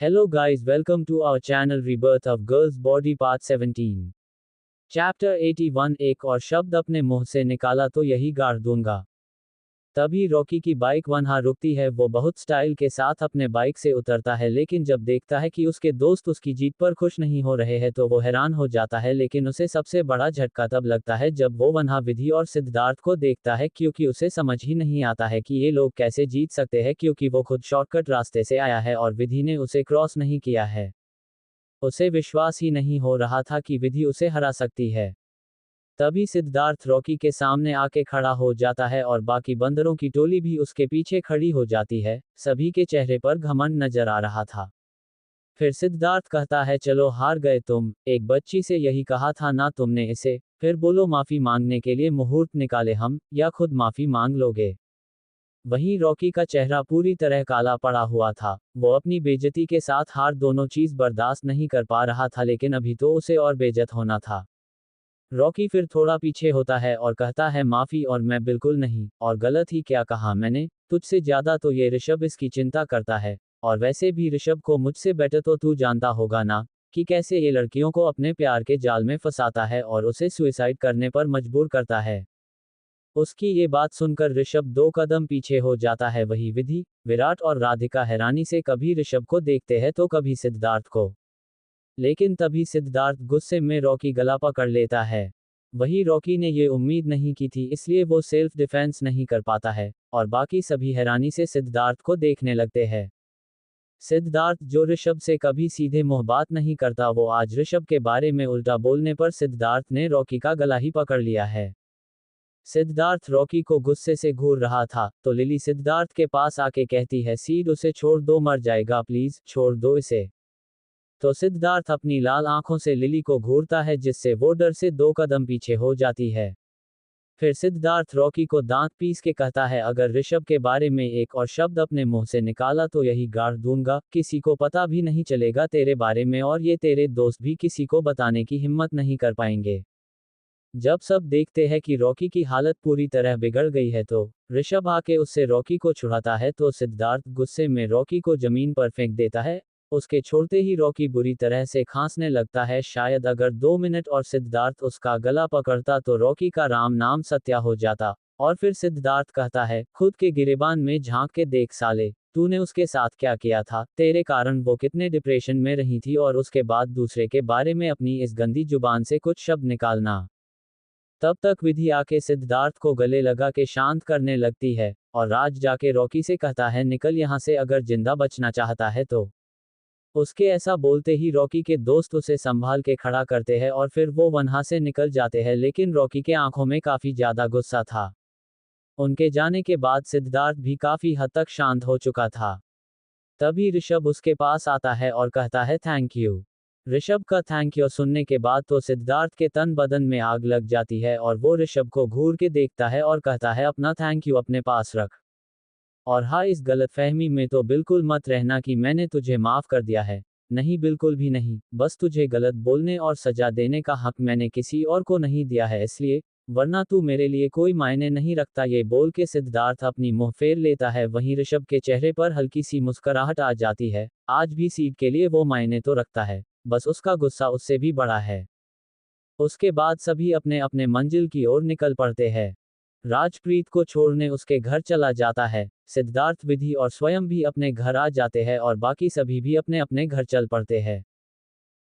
Hello guys, welcome to our channel Rebirth of Girls Body Part 17. Chapter 81 एक और शब्द अपने मुंह से निकाला तो यही गाड़ दूंगा। तभी रॉकी की बाइक वहां रुकती है। वो बहुत स्टाइल के साथ अपने बाइक से उतरता है, लेकिन जब देखता है कि उसके दोस्त उसकी जीत पर खुश नहीं हो रहे हैं तो वो हैरान हो जाता है। लेकिन उसे सबसे बड़ा झटका तब लगता है जब वो वहां विधि और सिद्धार्थ को देखता है, क्योंकि उसे समझ ही नहीं आता है कि ये लोग कैसे जीत सकते हैं, क्योंकि वो खुद शॉर्टकट रास्ते से आया है और विधि ने उसे क्रॉस नहीं किया है। उसे विश्वास ही नहीं हो रहा था कि विधि उसे हरा सकती है। तभी सिद्धार्थ रॉकी के सामने आके खड़ा हो जाता है और बाकी बंदरों की टोली भी उसके पीछे खड़ी हो जाती है। सभी के चेहरे पर घमंड नजर आ रहा था। फिर सिद्धार्थ कहता है, चलो हार गए तुम, एक बच्ची से यही कहा था ना तुमने इसे। फिर बोलो माफी मांगने के लिए मुहूर्त निकाले हम, या खुद माफी मांग लोगे। वहीं रॉकी का चेहरा पूरी तरह काला पड़ा हुआ था। वो अपनी बेइज्जती के साथ हार दोनों चीज बर्दाश्त नहीं कर पा रहा था, लेकिन अभी तो उसे और बेइज्जत होना था। रॉकी फिर थोड़ा पीछे होता है और कहता है, माफी? और मैं बिल्कुल नहीं, और गलत ही क्या कहा मैंने? तुझसे ज्यादा तो ये ऋषभ इसकी चिंता करता है। और वैसे भी ऋषभ को मुझसे बेटर तो तू जानता होगा ना, कि कैसे ये लड़कियों को अपने प्यार के जाल में फंसाता है और उसे सुइसाइड करने पर मजबूर करता है। उसकी ये बात सुनकर ऋषभ 2 कदम पीछे हो जाता है। वही विधि, विराट और राधिका हैरानी से कभी ऋषभ को देखते हैं तो कभी सिद्धार्थ को। लेकिन तभी सिद्धार्थ गुस्से में रॉकी गला पकड़ लेता है। वही रॉकी ने ये उम्मीद नहीं की थी, इसलिए वो सेल्फ डिफेंस नहीं कर पाता है, और बाकी सभी हैरानी से सिद्धार्थ को देखने लगते हैं। सिद्धार्थ जो ऋषभ से कभी सीधे मुंह बात नहीं करता, वो आज ऋषभ के बारे में उल्टा बोलने पर सिद्धार्थ ने रॉकी का गला ही पकड़ लिया है। सिद्धार्थ रॉकी को गुस्से से घूर रहा था तो लिली सिद्धार्थ के पास आके कहती है, सीड उसे छोड़ दो, मर जाएगा, प्लीज छोड़ दो इसे। तो सिद्धार्थ अपनी लाल आंखों से लिली को घूरता है, जिससे वो डर से 2 कदम पीछे हो जाती है। फिर सिद्धार्थ रॉकी को दांत पीस के कहता है, अगर ऋषभ के बारे में एक और शब्द अपने मुंह से निकाला तो यही गाड़ दूंगा, किसी को पता भी नहीं चलेगा तेरे बारे में, और ये तेरे दोस्त भी किसी को बताने की हिम्मत नहीं कर पाएंगे। जब सब देखते हैं कि रॉकी की हालत पूरी तरह बिगड़ गई है तो ऋषभ आके उससे रॉकी को छुड़ाता है, तो सिद्धार्थ गुस्से में रॉकी को जमीन पर फेंक देता है। उसके छोड़ते ही रॉकी बुरी तरह से खांसने लगता है। शायद अगर 2 मिनट और सिद्धार्थ उसका गला पकड़ता तो रॉकी का राम नाम सत्या हो जाता। और फिर सिद्धार्थ कहता है, खुद के गिरेबान में झांक के देख साले, तूने उसके साथ क्या किया था? तेरे कारण वो कितने डिप्रेशन में रही थी, और उसके बाद दूसरे के बारे में अपनी इस गंदी जुबान से कुछ शब्द निकालना। तब तक विधि आके सिद्धार्थ को गले लगा के शांत करने लगती है, और राज जाके रॉकी से कहता है, निकल यहाँ से अगर जिंदा बचना चाहता है तो। उसके ऐसा बोलते ही रॉकी के दोस्त उसे संभाल के खड़ा करते हैं और फिर वो वहां से निकल जाते हैं, लेकिन रॉकी के आंखों में काफी ज्यादा गुस्सा था। उनके जाने के बाद सिद्धार्थ भी काफी हद तक शांत हो चुका था। तभी ऋषभ उसके पास आता है और कहता है, थैंक यू। ऋषभ का थैंक यू सुनने के बाद तो सिद्धार्थ के तन बदन में आग लग जाती है, और वो ऋषभ को घूर के देखता है और कहता है, अपना थैंक यू अपने पास रख। और हाँ, इस गलतफहमी में तो बिल्कुल मत रहना कि मैंने तुझे माफ कर दिया है। नहीं, बिल्कुल भी नहीं, बस तुझे गलत बोलने और सजा देने का हक मैंने किसी और को नहीं दिया है इसलिए, वरना तू मेरे लिए कोई मायने नहीं रखता। ये बोल के सिद्धार्थ अपनी मुंह फेर लेता है। वहीं ऋषभ के चेहरे पर हल्की सी मुस्कुराहट आ जाती है। आज भी सीट के लिए वो मायने तो रखता है, बस उसका गुस्सा उससे भी बड़ा है। उसके बाद सभी अपने अपने मंजिल की ओर निकल पड़ते हैं। राजप्रीत को छोड़ने उसके घर चला जाता है। सिद्धार्थ, विधि और स्वयं भी अपने घर आ जाते हैं, और बाकी सभी भी अपने अपने घर चल पड़ते हैं।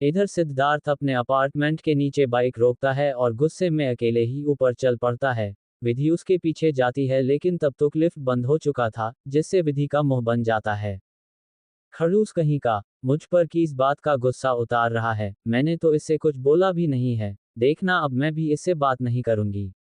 इधर सिद्धार्थ अपने अपार्टमेंट के नीचे बाइक रोकता है और गुस्से में अकेले ही ऊपर चल पड़ता है। विधि उसके पीछे जाती है, लेकिन तब तक लिफ्ट बंद हो चुका था, जिससे विधि का मुंह बन जाता है। खड़ूस कहीं का, मुझ पर किस बात का गुस्सा उतार रहा है? मैंने तो इससे कुछ बोला भी नहीं है, देखना अब मैं भी इससे बात नहीं करूंगी।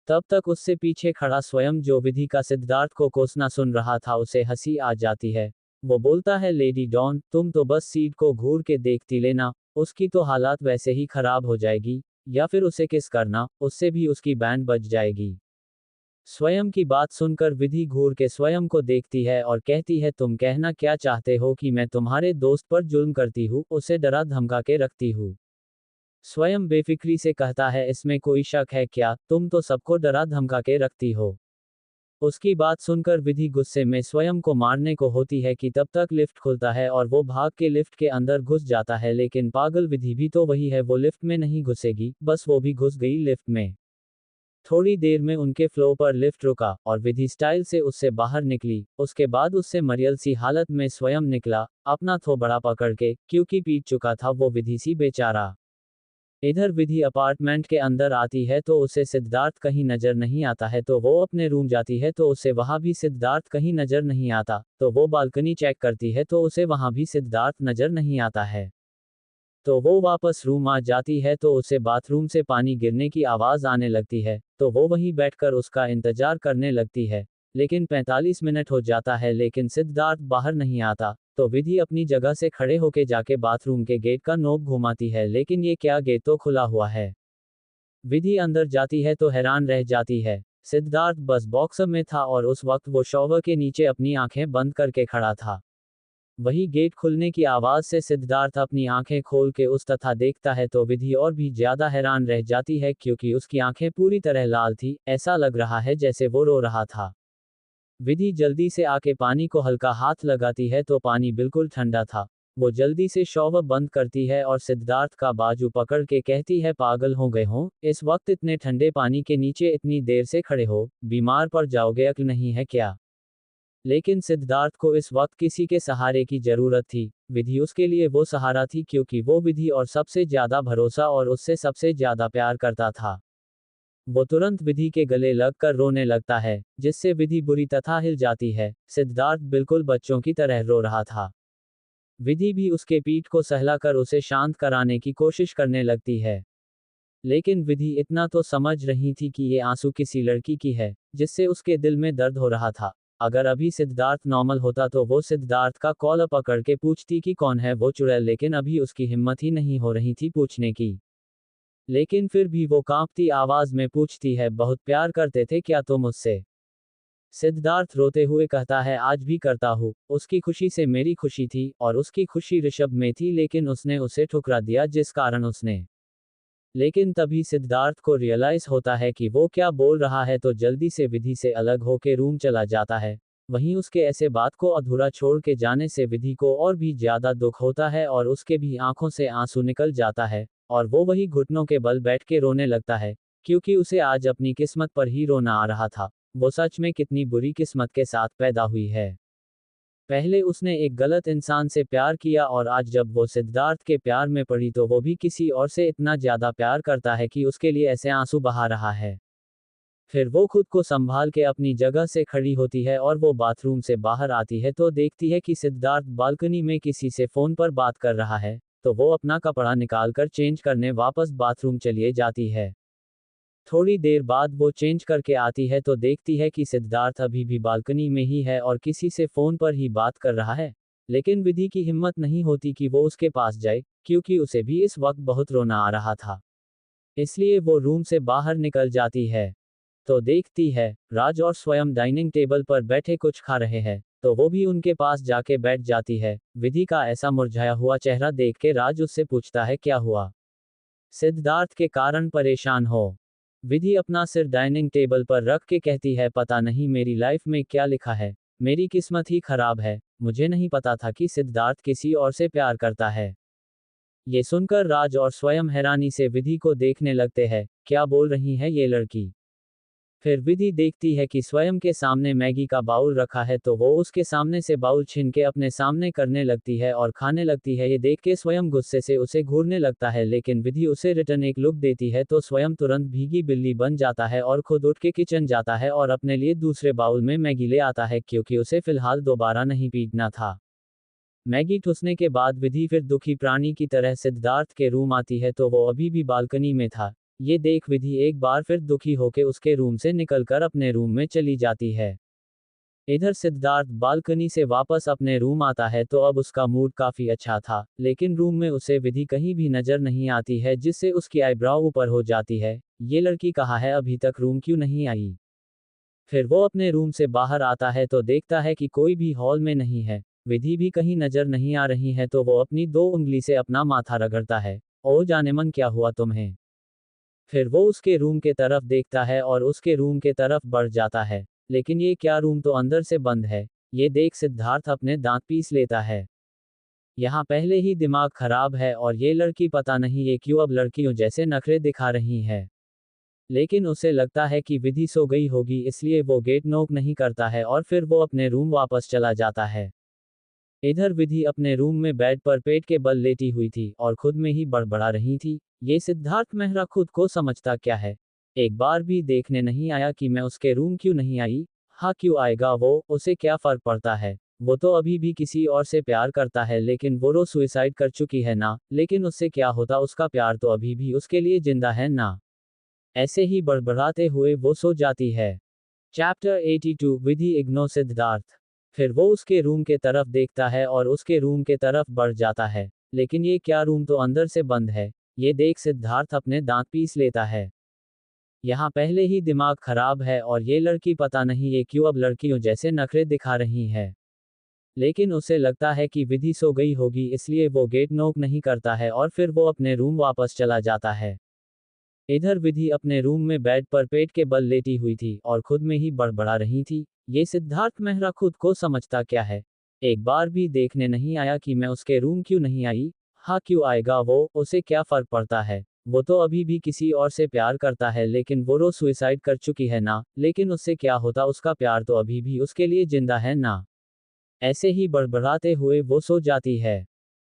तब तक उससे पीछे खड़ा स्वयं, जो विधि का सिद्धार्थ को कोसना सुन रहा था, उसे हंसी आ जाती है। वो बोलता है, लेडी डॉन, तुम तो बस सीट को घूर के देखती लेना, उसकी तो हालात वैसे ही खराब हो जाएगी, या फिर उसे किस करना, उससे भी उसकी बैंड बज जाएगी। स्वयं की बात सुनकर विधि घूर के स्वयं को देखती है और कहती है, तुम कहना क्या चाहते हो कि मैं तुम्हारे दोस्त पर जुल्म करती हूँ, उसे डरा धमका के रखती हूँ? स्वयं बेफिक्री से कहता है, इसमें कोई शक है क्या? तुम तो सबको डरा धमका के रखती हो। उसकी बात सुनकर विधि गुस्से में स्वयं को मारने को होती है कि तब तक लिफ्ट खुलता है और वो भाग के लिफ्ट के अंदर घुस जाता है, लेकिन पागल विधि भी तो वही है, वो लिफ्ट में नहीं घुसेगी, बस वो भी घुस गई लिफ्ट में। थोड़ी देर में उनके फ्लो पर लिफ्ट रुका और विधि स्टाइल से उससे बाहर निकली। उसके बाद उससे मरियल सी हालत में स्वयं निकला, अपना थोबड़ा पकड़ के, क्योंकि पीट चुका था वो विधि सी बेचारा। इधर विधि अपार्टमेंट के अंदर आती है तो उसे सिद्धार्थ कहीं नजर नहीं आता है, तो वो अपने रूम जाती है तो उसे वहां भी सिद्धार्थ कहीं नजर नहीं आता, तो वो बालकनी चेक करती है तो उसे वहां भी सिद्धार्थ नजर नहीं आता है। तो वो वापस रूम आ जाती है तो उसे बाथरूम से पानी गिरने की आवाज आने लगती है, तो वो वहीं बैठकर उसका इंतजार करने लगती है। लेकिन 45 मिनट हो जाता है लेकिन सिद्धार्थ बाहर नहीं आता, तो विधि अपनी जगह से खड़े होके जाके बाथरूम के गेट का नोब घुमाती है, लेकिन ये क्या, गेट तो खुला हुआ है। विधि अंदर जाती है तो हैरान रह जाती है। सिद्धार्थ बस बॉक्सर में था और उस वक्त वो शॉवर के नीचे अपनी आंखें बंद करके खड़ा था। वही गेट खुलने की आवाज से सिद्धार्थ अपनी आंखें खोल के उस तथा देखता है तो विधि और भी ज्यादा हैरान रह जाती है, क्योंकि उसकी आंखें पूरी तरह लाल थी, ऐसा लग रहा है जैसे वो रो रहा था। विधि जल्दी से आके पानी को हल्का हाथ लगाती है तो पानी बिल्कुल ठंडा था। वो जल्दी से शॉवर बंद करती है और सिद्धार्थ का बाजू पकड़ के कहती है, पागल हो गए हो, इस वक्त इतने ठंडे पानी के नीचे इतनी देर से खड़े हो, बीमार पड़ जाओगे, अक्ल नहीं है क्या? लेकिन सिद्धार्थ को इस वक्त किसी के सहारे की जरूरत थी। विधि उसके लिए वो सहारा थी, क्योंकि वो विधि और सबसे ज्यादा भरोसा और उससे सबसे ज्यादा प्यार करता था। वो तुरंत विधि के गले लगकर रोने लगता है, जिससे विधि बुरी तथा हिल जाती है। सिद्धार्थ बिल्कुल बच्चों की तरह रो रहा था। विधि भी उसके पीठ को सहलाकर उसे शांत कराने की कोशिश करने लगती है। लेकिन विधि इतना तो समझ रही थी कि ये आंसू किसी लड़की की है, जिससे उसके दिल में दर्द हो रहा था। अगर अभी सिद्धार्थ नॉर्मल होता तो वो सिद्धार्थ का कॉलर पकड़ के पूछती कि कौन है वो चुड़ैल, लेकिन अभी उसकी हिम्मत ही नहीं हो रही थी पूछने की। लेकिन फिर भी वो कांपती आवाज में पूछती है, बहुत प्यार करते थे क्या तुम मुझसे? सिद्धार्थ रोते हुए कहता है, आज भी करता हूँ। उसकी खुशी से मेरी खुशी थी और उसकी खुशी ऋषभ में थी, लेकिन उसने उसे ठुकरा दिया, जिस कारण उसने। लेकिन तभी सिद्धार्थ को रियलाइज होता है कि वो क्या बोल रहा है, तो जल्दी से विधि से अलग होके रूम चला जाता है। वहीं उसके ऐसे बात को अधूरा छोड़ के जाने से विधि को और भी ज्यादा दुख होता है और उसके भी आंखों से आंसू निकल जाता है। और वो वही घुटनों के बल बैठ के रोने लगता है, क्योंकि उसे आज अपनी किस्मत पर ही रोना आ रहा था। वो सच में कितनी बुरी किस्मत के साथ पैदा हुई है। पहले उसने एक गलत इंसान से प्यार किया और आज जब वो सिद्धार्थ के प्यार में पड़ी तो वो भी किसी और से इतना ज्यादा प्यार करता है कि उसके लिए ऐसे आंसू बहा रहा है। फिर वो खुद को संभाल के अपनी जगह से खड़ी होती है और वो बाथरूम से बाहर आती है तो देखती है कि सिद्धार्थ बालकनी में किसी से फोन पर बात कर रहा है। तो वो अपना कपड़ा निकालकर चेंज करने वापस बाथरूम चलिए जाती है। थोड़ी देर बाद वो चेंज करके आती है तो देखती है कि सिद्धार्थ अभी भी बालकनी में ही है और किसी से फोन पर ही बात कर रहा है। लेकिन विधि की हिम्मत नहीं होती कि वो उसके पास जाए, क्योंकि उसे भी इस वक्त बहुत रोना आ रहा था। इसलिए वो रूम से बाहर निकल जाती है। तो देखती है, राज और स्वयं डाइनिंग टेबल पर बैठे कुछ खा रहे हैं, तो वो भी उनके पास जाके बैठ जाती है। विधि का ऐसा मुरझाया हुआ चेहरा देख के राज उससे पूछता है, क्या हुआ? सिद्धार्थ के कारण परेशान हो? विधि अपना सिर डाइनिंग टेबल पर रख के कहती है, पता नहीं मेरी लाइफ में क्या लिखा है, मेरी किस्मत ही खराब है, मुझे नहीं पता था कि सिद्धार्थ किसी और से प्यार करता है। ये सुनकर राज और स्वयं हैरानी से विधि को देखने लगते हैं, क्या बोल रही है ये लड़की? फिर विधि देखती है कि स्वयं के सामने मैगी का बाउल रखा है, तो वो उसके सामने से बाउल छीन के अपने सामने करने लगती है और खाने लगती है। ये देख के स्वयं गुस्से से उसे घूरने लगता है, लेकिन विधि उसे रिटर्न एक लुक देती है तो स्वयं तुरंत भीगी बिल्ली बन जाता है और खुद उठ के किचन जाता है और अपने लिए दूसरे बाउल में मैगी ले आता है, क्योंकि उसे फिलहाल दोबारा नहीं पीटना था। मैगी ठूसने के बाद विधि फिर दुखी प्राणी की तरह सिद्धार्थ के रूम आती है, तो वो अभी भी बालकनी में था। ये देख विधि एक बार फिर दुखी होके उसके रूम से निकलकर अपने रूम में चली जाती है। इधर सिद्धार्थ बालकनी से वापस अपने रूम आता है तो अब उसका मूड काफी अच्छा था, लेकिन रूम में उसे विधि कहीं भी नजर नहीं आती है, जिससे उसकी आईब्राउ ऊपर हो जाती है। ये लड़की कहाँ है, अभी तक रूम क्यों नहीं आई? फिर वो अपने रूम से बाहर आता है तो देखता है कि कोई भी हॉल में नहीं है। विधि भी कहीं नजर नहीं आ रही है, तो वो अपनी 2 उंगली से अपना माथा रगड़ता है। ओ जाने मन, क्या हुआ तुम्हें? फिर वो उसके रूम के तरफ देखता है और उसके रूम के तरफ बढ़ जाता है। लेकिन ये क्या रूम तो अंदर से बंद है। ये देख सिद्धार्थ अपने दांत पीस लेता है। यहाँ पहले ही दिमाग खराब है और ये लड़की पता नहीं ये क्यों अब लड़कियों जैसे नखरे दिखा रही है। लेकिन उसे लगता है कि विधि सो गई होगी, इसलिए वो गेट नॉक नहीं करता है और फिर वो अपने रूम वापस चला जाता है। इधर विधि अपने रूम में बेड पर पेट के बल लेटी हुई थी और खुद में ही बड़बड़ा रही थी। ये सिद्धार्थ मेहरा खुद को समझता क्या है। एक बार भी देखने नहीं आया कि मैं उसके रूम क्यों नहीं आई। हाँ क्यों आएगा वो, उसे क्या फर्क पड़ता है। वो तो अभी भी किसी और से प्यार करता है, लेकिन वो रो सुसाइड कर चुकी है ना। लेकिन उससे क्या होता, उसका प्यार तो अभी भी उसके लिए जिंदा है ना। ऐसे ही बड़बड़ाते हुए वो सो जाती है। चैप्टर 82 विधि इग्नो सिद्धार्थ। फिर वो उसके रूम के तरफ देखता है और उसके रूम के तरफ बढ़ जाता है। लेकिन ये क्या रूम तो अंदर से बंद है। ये देख सिद्धार्थ अपने दांत पीस लेता है। यहाँ पहले ही दिमाग खराब है और ये लड़की पता नहीं ये क्यों अब लड़कियों जैसे नखरे दिखा रही है। लेकिन उसे लगता है कि विधि सो गई होगी, इसलिए वो गेट नॉक नहीं करता है और फिर वो अपने रूम वापस चला जाता है। इधर विधि अपने रूम में बेड पर पेट के बल लेटी हुई थी और खुद में ही बड़बड़ा रही थी। ये सिद्धार्थ मेहरा खुद को समझता क्या है। एक बार भी देखने नहीं आया कि मैं उसके रूम क्यों नहीं आई। हाँ क्यों आएगा वो, उसे क्या फर्क पड़ता है। वो तो अभी भी किसी और से प्यार करता है, लेकिन वो रो सुसाइड कर चुकी है ना। लेकिन उससे क्या होता, उसका प्यार तो अभी भी उसके लिए जिंदा है ना। ऐसे ही बड़बड़ाते हुए वो सो जाती है।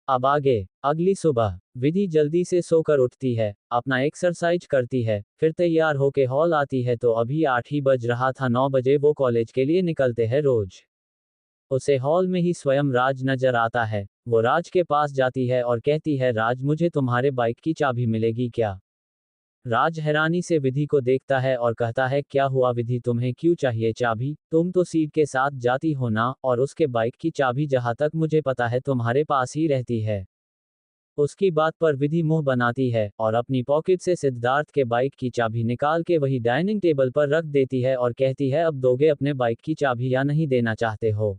अब आगे। अगली सुबह विधि जल्दी से सोकर उठती है, अपना एक्सरसाइज करती है, फिर तैयार होके हॉल आती है तो अभी 8 ही बज रहा था। 9 बजे वो कॉलेज के लिए निकलते हैं रोज। उसे हॉल में ही स्वयं राज नजर आता है। वो राज के पास जाती है और कहती है, राज मुझे तुम्हारे बाइक की चाबी मिलेगी क्या। राज हैरानी से विधि को देखता है और कहता है, क्या हुआ विधि, तुम्हें क्यों चाहिए चाबी। तुम तो सीट के साथ जाती हो ना, और उसके बाइक की चाबी जहां तक मुझे पता है तुम्हारे पास ही रहती है। उसकी बात पर विधि मुंह बनाती है और अपनी पॉकेट से सिद्धार्थ के बाइक की चाबी निकाल के वही डाइनिंग टेबल पर रख देती है और कहती है, अब दोगे अपने बाइक की चाबी या नहीं देना चाहते हो।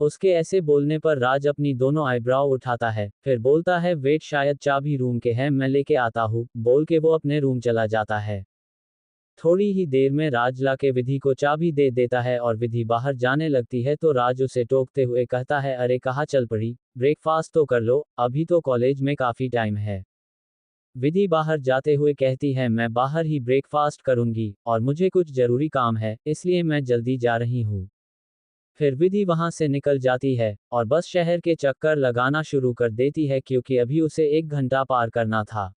उसके ऐसे बोलने पर राज अपनी दोनों आईब्राव उठाता है, फिर बोलता है, वेट शायद चाबी रूम के हैं, मैं लेके आता हूँ। बोल के वो अपने रूम चला जाता है। थोड़ी ही देर में राज लाके विधि को चाबी दे देता है और विधि बाहर जाने लगती है तो राज उसे टोकते हुए कहता है, अरे कहाँ चल पड़ी, ब्रेकफास्ट तो कर लो, अभी तो कॉलेज में काफी टाइम है। विधि बाहर जाते हुए कहती है, मैं बाहर ही ब्रेकफास्ट करूंगी और मुझे कुछ जरूरी काम है, इसलिए मैं जल्दी जा रही हूँ। फिर विधि वहां से निकल जाती है और बस शहर के चक्कर लगाना शुरू कर देती है, क्योंकि अभी उसे 1 घंटा पार करना था।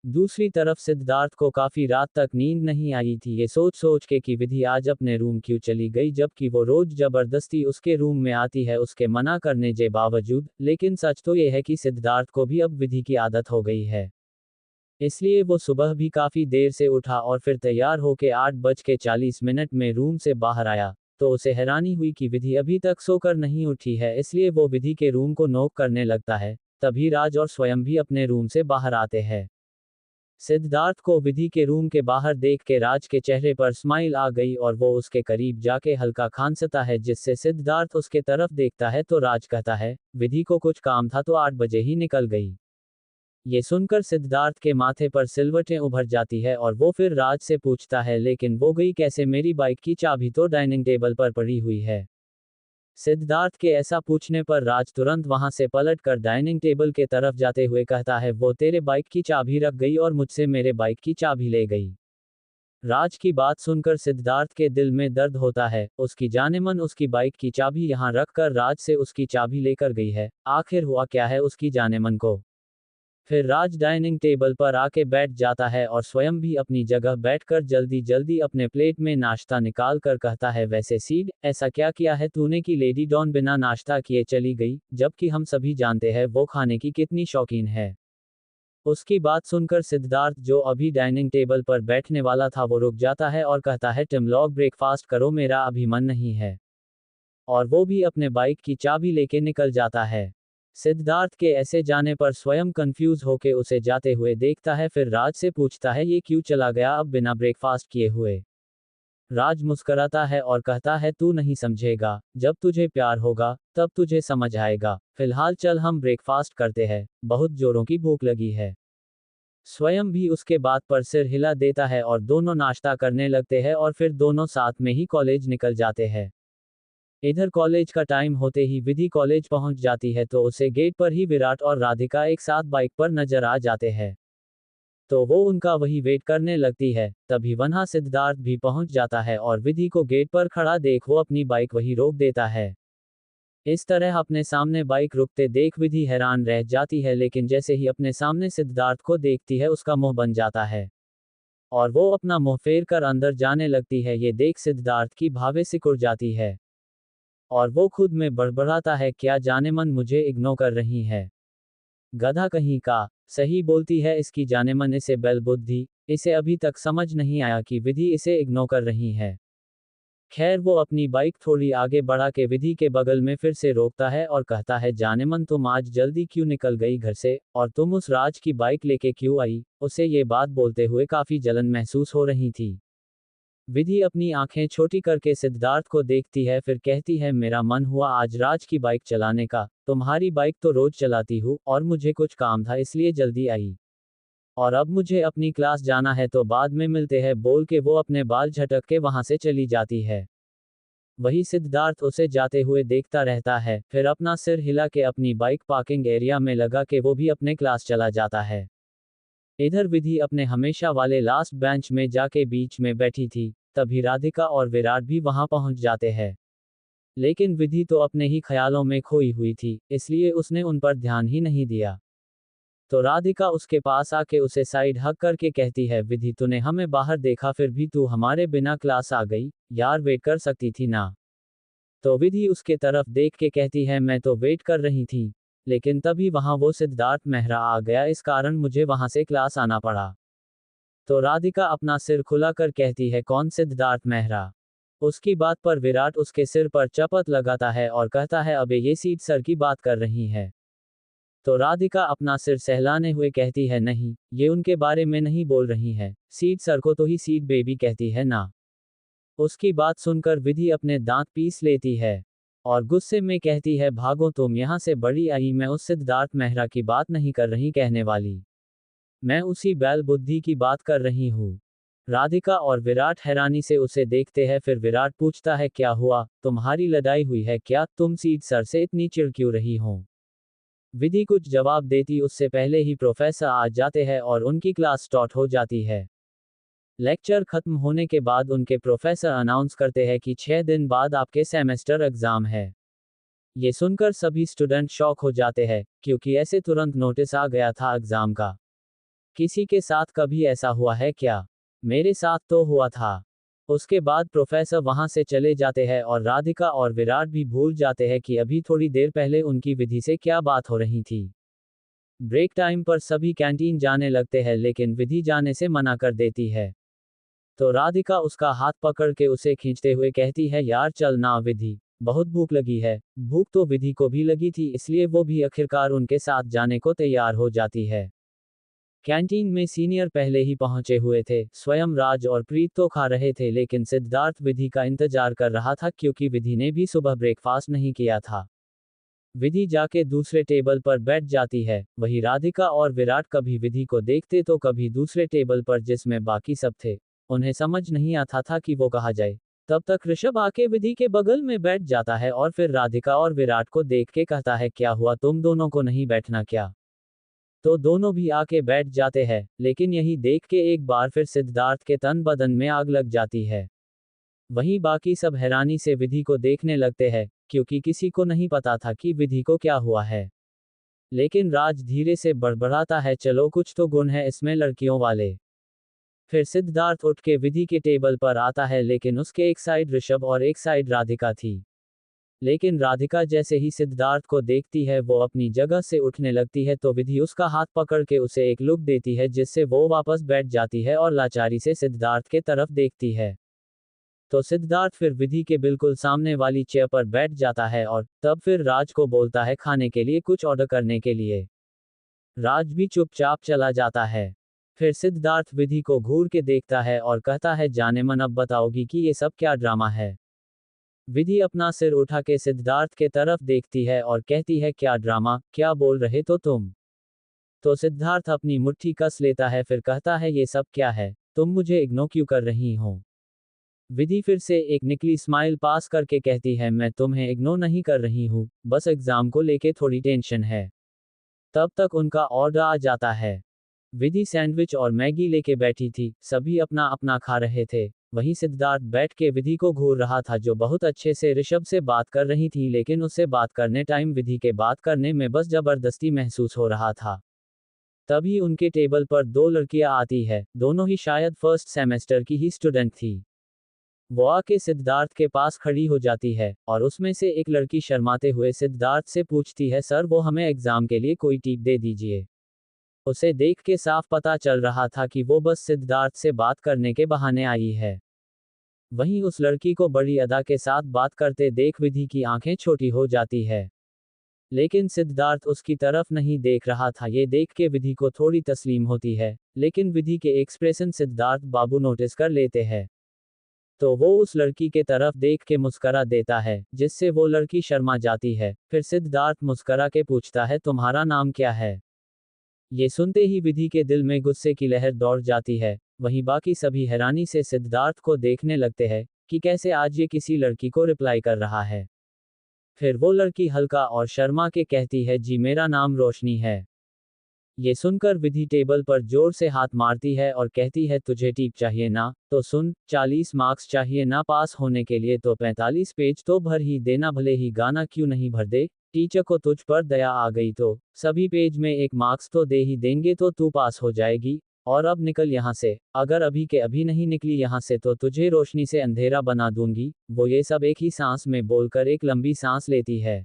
दूसरी तरफ सिद्धार्थ को काफी रात तक नींद नहीं आई थी, ये सोच सोच के कि विधि आज अपने रूम क्यों चली गई, जबकि वो रोज जबरदस्ती उसके रूम में आती है उसके मना करने के बावजूद। लेकिन सच तो ये है कि सिद्धार्थ को भी अब विधि की आदत हो गई है। इसलिए वो सुबह भी काफी देर से उठा और फिर तैयार होके 8:40 में रूम से बाहर आया। तो उसे हैरानी हुई कि विधि अभी तक सोकर नहीं उठी है, इसलिए वो विधि के रूम को नॉक करने लगता है। तभी राज और स्वयं भी अपने रूम से बाहर आते हैं। सिद्धार्थ को विधि के रूम के बाहर देख के राज के चेहरे पर स्माइल आ गई और वो उसके करीब जाके हल्का खांसता है, जिससे सिद्धार्थ उसके तरफ देखता है तो राज कहता है, विधि को कुछ काम था तो 8 बजे ही निकल गई। ये सुनकर सिद्धार्थ के माथे पर सिलवटें उभर जाती है और वो फिर राज से पूछता है, लेकिन वो गई कैसे, मेरी बाइक की चाबी तो डाइनिंग टेबल पर पड़ी हुई है। सिद्धार्थ के ऐसा पूछने पर राज तुरंत वहां से पलट कर डाइनिंग टेबल के तरफ जाते हुए कहता है, वो तेरे बाइक की चाबी रख गई और मुझसे मेरे बाइक की चाबी ले गई। राज की बात सुनकर सिद्धार्थ के दिल में दर्द होता है, उसकी जानेमन उसकी बाइक की चाबी यहां रख कर राज से उसकी चाबी लेकर गई है, आखिर हुआ क्या है उसकी जानेमन को। फिर राज डाइनिंग टेबल पर आके बैठ जाता है और स्वयं भी अपनी जगह बैठकर जल्दी जल्दी अपने प्लेट में नाश्ता निकाल कर कहता है, वैसे सीड, ऐसा क्या किया है तूने कि लेडी डॉन बिना नाश्ता किए चली गई, जबकि हम सभी जानते हैं वो खाने की कितनी शौकीन है। उसकी बात सुनकर सिद्धार्थ, जो अभी डाइनिंग टेबल पर बैठने वाला था, वो रुक जाता है और कहता है, टिम लॉग ब्रेकफास्ट करो, मेरा अभी मन नहीं है। और वो भी अपने बाइक की चाबी लेके निकल जाता है। सिद्धार्थ के ऐसे जाने पर स्वयं कंफ्यूज होके उसे जाते हुए देखता है, फिर राज से पूछता है, ये क्यों चला गया अब बिना ब्रेकफास्ट किए हुए। राज मुस्कराता है और कहता है, तू नहीं समझेगा, जब तुझे प्यार होगा तब तुझे समझ आएगा, फिलहाल चल हम ब्रेकफास्ट करते हैं, बहुत जोरों की भूख लगी है। स्वयं भी उसके बात पर सिर हिला देता है और दोनों नाश्ता करने लगते हैं और फिर दोनों साथ में ही कॉलेज निकल जाते हैं। इधर कॉलेज का टाइम होते ही विधि कॉलेज पहुंच जाती है तो उसे गेट पर ही विराट और राधिका एक साथ बाइक पर नजर आ जाते हैं। तो वो उनका वही वेट करने लगती है, तभी वहां सिद्धार्थ भी पहुंच जाता है और विधि को गेट पर खड़ा देख वो अपनी बाइक वही रोक देता है। इस तरह अपने सामने बाइक रुकते देख विधि हैरान रह जाती है, लेकिन जैसे ही अपने सामने सिद्धार्थ को देखती है उसका मुंह बन जाता है और वो अपना मुंह फेर कर अंदर जाने लगती है। ये देख सिद्धार्थ की भावे सिकुड़ जाती है और वो खुद में बड़बड़ाता है, क्या जाने मन मुझे इग्नोर कर रही है। गधा कहीं का। सही बोलती है इसकी जाने मन, इसे बेल बुद्धि। इसे अभी तक समझ नहीं आया कि विधि इसे इग्नोर कर रही है। खैर वो अपनी बाइक थोड़ी आगे बढ़ा के विधि के बगल में फिर से रोकता है और कहता है, जाने मन तुम आज जल्दी क्यों निकल गई घर से, और तुम उस राज की बाइक लेके क्यों आई। उसे ये बात बोलते हुए काफी जलन महसूस हो रही थी। विधि अपनी आंखें छोटी करके सिद्धार्थ को देखती है, फिर कहती है, मेरा मन हुआ आज राज की बाइक चलाने का। तुम्हारी बाइक तो रोज चलाती हूँ और मुझे कुछ काम था इसलिए जल्दी आई। और अब मुझे अपनी क्लास जाना है तो बाद में मिलते हैं, बोल के वो अपने बाल झटक के वहां से चली जाती है। वही सिद्धार्थ उसे जाते हुए देखता रहता है, फिर अपना सिर हिला के अपनी बाइक पार्किंग एरिया में लगा के वो भी अपने क्लास चला जाता है। इधर विधि अपने हमेशा वाले लास्ट बेंच में जाके बीच में बैठी थी, तभी राधिका और विराट भी वहां पहुंच जाते हैं। लेकिन विधि तो अपने ही ख्यालों में खोई हुई थी, इसलिए उसने उन पर ध्यान ही नहीं दिया। तो राधिका उसके पास आके उसे साइड हक करके कहती है, विधि तूने हमें बाहर देखा फिर भी तू हमारे बिना क्लास आ गई, यार वेट कर सकती थी ना। तो विधि उसके तरफ देख के कहती है, मैं तो वेट कर रही थी, लेकिन तभी वहां वो सिद्धार्थ मेहरा आ गया, इस कारण मुझे वहां से क्लास आना पड़ा। तो राधिका अपना सिर खुलाकर कहती है, कौन सिद्धार्थ मेहरा। उसकी बात पर विराट उसके सिर पर चपत लगाता है और कहता है, अबे ये सीट सर की बात कर रही है। तो राधिका अपना सिर सहलाने हुए कहती है, नहीं, ये उनके बारे में नहीं बोल रही है, सीट सर को तो ही सीट बेबी कहती है ना। उसकी बात सुनकर विधि अपने दांत पीस लेती है और गुस्से में कहती है, भागो तुम यहाँ से, बड़ी आई, मैं उस सिद्धार्थ मेहरा की बात नहीं कर रही कहने वाली, मैं उसी बैल बुद्धि की बात कर रही हूँ। राधिका और विराट हैरानी से उसे देखते हैं, फिर विराट पूछता है, क्या हुआ, तुम्हारी लड़ाई हुई है क्या, तुम सीट सर से इतनी चिढ़ क्यों रही हो। विधि कुछ जवाब देती उससे पहले ही प्रोफेसर आ जाते हैं और उनकी क्लास स्टार्ट हो जाती है। लेक्चर खत्म होने के बाद उनके प्रोफेसर अनाउंस करते हैं कि 6 दिन बाद आपके सेमेस्टर एग्जाम है। ये सुनकर सभी स्टूडेंट शॉक हो जाते हैं, क्योंकि ऐसे तुरंत नोटिस आ गया था एग्जाम का। किसी के साथ कभी ऐसा हुआ है क्या? मेरे साथ तो हुआ था। उसके बाद प्रोफेसर वहां से चले जाते हैं और राधिका और विराट भी भूल जाते हैं कि अभी थोड़ी देर पहले उनकी विधि से क्या बात हो रही थी। ब्रेक टाइम पर सभी कैंटीन जाने लगते हैं, लेकिन विधि जाने से मना कर देती है। तो राधिका उसका हाथ पकड़ के उसे खींचते हुए कहती है, यार चल ना विधि, बहुत भूख लगी है। भूख तो विधि को भी लगी थी, इसलिए वो भी आखिरकार उनके साथ जाने को तैयार हो जाती है। कैंटीन में सीनियर पहले ही पहुंचे हुए थे, स्वयं राज और प्रीत तो खा रहे थे, लेकिन सिद्धार्थ विधि का इंतजार कर रहा था, क्योंकि विधि ने भी सुबह ब्रेकफास्ट नहीं किया था। विधि जाके दूसरे टेबल पर बैठ जाती है, वही राधिका और विराट कभी विधि को देखते तो कभी दूसरे टेबल पर जिसमें बाकी सब थे। उन्हें समझ नहीं आता था कि वो कहाँ जाए। तब तक ऋषभ आके विधि के बगल में बैठ जाता है और फिर राधिका और विराट को देख के कहता है, क्या हुआ, तुम दोनों को नहीं बैठना क्या। तो दोनों भी आके बैठ जाते हैं, लेकिन यही देख के एक बार फिर सिद्धार्थ के तन बदन में आग लग जाती है। वहीं बाकी सब हैरानी से विधि को देखने लगते हैं, क्योंकि किसी को नहीं पता था कि विधि को क्या हुआ है। लेकिन राज धीरे से बड़बड़ाता है, चलो कुछ तो गुण है इसमें लड़कियों वाले। फिर सिद्धार्थ उठ के विधि के टेबल पर आता है, लेकिन उसके एक साइड ऋषभ और एक साइड राधिका थी। लेकिन राधिका जैसे ही सिद्धार्थ को देखती है वो अपनी जगह से उठने लगती है, तो विधि उसका हाथ पकड़ के उसे एक लुक देती है, जिससे वो वापस बैठ जाती है और लाचारी से सिद्धार्थ के तरफ देखती है। तो सिद्धार्थ फिर विधि के बिल्कुल सामने वाली चेयर पर बैठ जाता है और तब फिर राज को बोलता है खाने के लिए कुछ ऑर्डर करने के लिए। राज भी चुपचाप चला जाता है। फिर सिद्धार्थ विधि को घूर के देखता है और कहता है, जाने मन अब बताओगी कि ये सब क्या ड्रामा है। विधि अपना सिर उठा के सिद्धार्थ के तरफ देखती है और कहती है, क्या ड्रामा, क्या बोल रहे तो तुम। तो सिद्धार्थ अपनी मुट्ठी कस लेता है, फिर कहता है ये सब क्या है, तुम मुझे इग्नोर क्यों कर रही हो। विधि फिर से एक निकली स्माइल पास करके कहती है, मैं तुम्हें इग्नोर नहीं कर रही हूँ, बस एग्जाम को लेके थोड़ी टेंशन है। तब तक उनका ऑर्डर आ जाता है। विधि सैंडविच और मैगी लेके बैठी थी, सभी अपना अपना खा रहे थे। वहीं सिद्धार्थ बैठ के विधि को घूर रहा था, जो बहुत अच्छे से ऋषभ से बात कर रही थी, लेकिन उससे बात करने टाइम विधि के बात करने में बस जबरदस्ती महसूस हो रहा था। तभी उनके टेबल पर दो लड़कियां आती है, दोनों ही शायद फर्स्ट सेमेस्टर की ही स्टूडेंट थी। वो आके सिद्धार्थ के पास खड़ी हो जाती है, और उसमें से एक लड़की शर्माते हुए सिद्धार्थ से पूछती है, सर वो हमें एग्जाम के लिए कोई टिप दे दीजिए। उसे देख के साफ पता चल रहा था कि वो बस सिद्धार्थ से बात करने के बहाने आई है। वहीं उस लड़की को बड़ी अदा के साथ बात करते देख विधि की आंखें छोटी हो जाती है। लेकिन सिद्धार्थ उसकी तरफ नहीं देख रहा था, ये देख के विधि को थोड़ी तस्लीम होती है, लेकिन विधि के एक्सप्रेशन सिद्धार्थ बाबू नोटिस कर लेते हैं। तो वो उस लड़की के तरफ देख के मुस्करा देता है, जिससे वो लड़की शर्मा जाती है। फिर सिद्धार्थ मुस्करा के पूछता है, तुम्हारा नाम क्या है। ये सुनते ही विधि के दिल में गुस्से की लहर दौड़ जाती है। वहीं बाकी सभी हैरानी से सिद्धार्थ को देखने लगते हैं कि कैसे आज ये किसी लड़की को रिप्लाई कर रहा है। फिर वो लड़की हल्का और शर्मा के कहती है, जी मेरा नाम रोशनी है। ये सुनकर विधि टेबल पर जोर से हाथ मारती है और कहती है, तुझे टिप चाहिए ना, तो सुन, 40 मार्क्स चाहिए ना पास होने के लिए, तो 45 पेज तो भर ही देना, भले ही गाना क्यों नहीं भर दे, टीचर को तुझ पर दया आ गई तो सभी पेज में 1 मार्क्स तो दे ही देंगे, तो तू पास हो जाएगी। और अब निकल यहाँ से, अगर अभी के अभी नहीं निकली यहाँ से तो तुझे रोशनी से अंधेरा बना दूंगी। वो ये सब एक ही सांस में बोलकर एक लंबी सांस लेती है,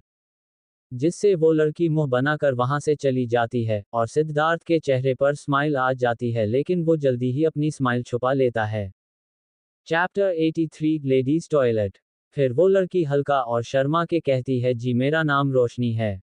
जिससे वो लड़की मुंह बनाकर वहां से चली जाती है, और सिद्धार्थ के चेहरे पर स्माइल आ जाती है, लेकिन वो जल्दी ही अपनी स्माइल छुपा लेता है। Chapter 83 ladies toilet. फिर वो लड़की हल्का और शर्मा के कहती है, जी मेरा नाम रोशनी है।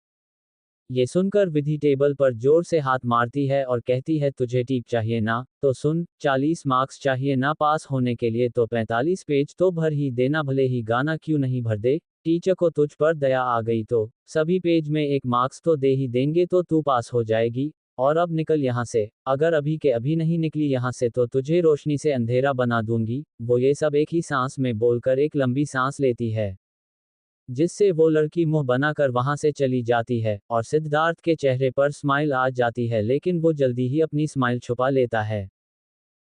ये सुनकर विधि टेबल पर जोर से हाथ मारती है और कहती है, तुझे टिप चाहिए ना, तो सुन, 40 मार्क्स चाहिए ना पास होने के लिए, तो 45 पेज तो भर ही देना, भले ही गाना क्यों नहीं भर दे, टीचर को तुझ पर दया आ गई तो सभी पेज में 1 मार्क्स तो दे ही देंगे, तो तू पास हो जाएगी। और अब निकल यहाँ से, अगर अभी के अभी नहीं निकली यहाँ से तो तुझे रोशनी से अंधेरा बना दूंगी। वो ये सब एक ही सांस में बोलकर एक लंबी सांस लेती है, जिससे वो लड़की मुंह बनाकर वहां से चली जाती है, और सिद्धार्थ के चेहरे पर स्माइल आ जाती है, लेकिन वो जल्दी ही अपनी स्माइल छुपा लेता है।